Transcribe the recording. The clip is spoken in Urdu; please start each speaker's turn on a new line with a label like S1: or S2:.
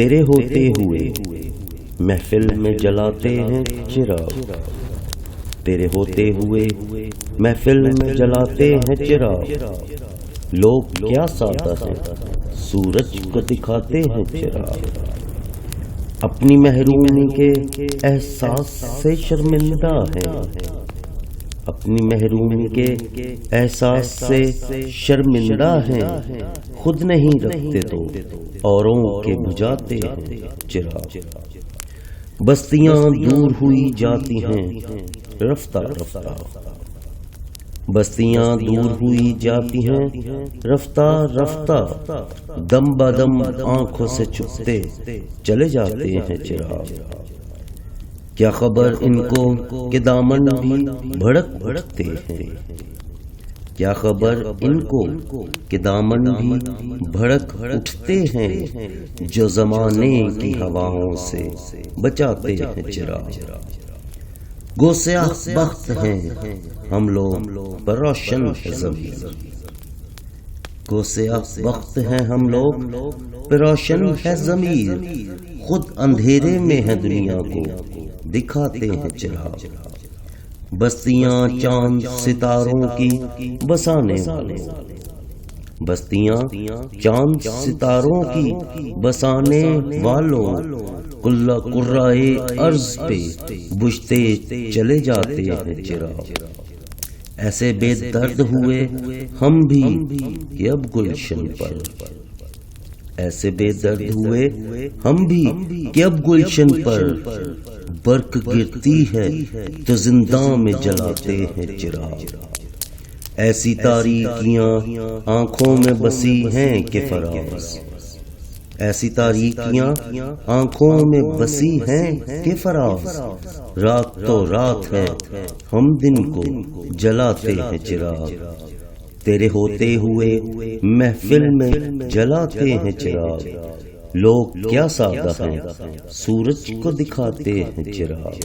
S1: تیرے ہوتے ہوئے محفل میں جلاتے ہیں چراغ، تیرے ہوتے ہوئے محفل میں جلاتے ہیں چراغ، لوگ کیا سادہ ہیں سورج کو دکھاتے ہیں چراغ، اپنی محرومی کے احساس سے شرمندہ ہیں، اپنی محرومی کے احساس سے شرمندہ ہیں، خود نہیں رکھتے تو اوروں کے بجھاتے ہیں چراغ، بستیاں دور ہوئی جاتی ہیں رفتہ رفتہ، بستیاں دور ہوئی جاتی ہیں رفتہ رفتہ، دم بدم آنکھوں سے چھپتے چلے جاتے ہیں چراغ، کیا خبر ان کو کہ دامن بھی بھڑک اٹھتے ہیں، کیا خبر ان کو کہ دامن بھی بھڑک اٹھتے ہیں، جو زمانے کی ہواؤں سے بچاتے ہیں چراغ، گو سیاہ بخت ہیں ہم لوگ پر روشن ہے ضمیر، گو سیاہ بخت ہیں ہم لوگ پر روشن ہے ضمیر، خود اندھیرے میں ہے دنیا کو دکھاتے ہیں چراغ، بستیاں چاند ستاروں کی بسانے والوں، بستیاں چاند ستاروں کی بسانے والوں، کلہ قرائے ارض پہ بجھتے چلے جاتے ہیں چراغ، ایسے بے درد ہوئے ہم بھی کہ اب گلشن پر، ایسے بے درد ہوئے ہم بھی کہ اب گلشن پر برق گرتی ہے تو زنداں میں جلاتے ہیں چراغ، ایسی تاریکیاں آنکھوں میں بسی ہیں کہ فراز، ایسی تاریکیاں آنکھوں میں بسی ہیں کہ فراز، رات تو رات ہے ہم دن کو جلاتے ہیں چراغ، تیرے ہوتے ہوئے محفل میں جلاتے ہیں چراغ، لوگ کیا سادہ ہیں سورج کو دکھاتے ہیں چراغ۔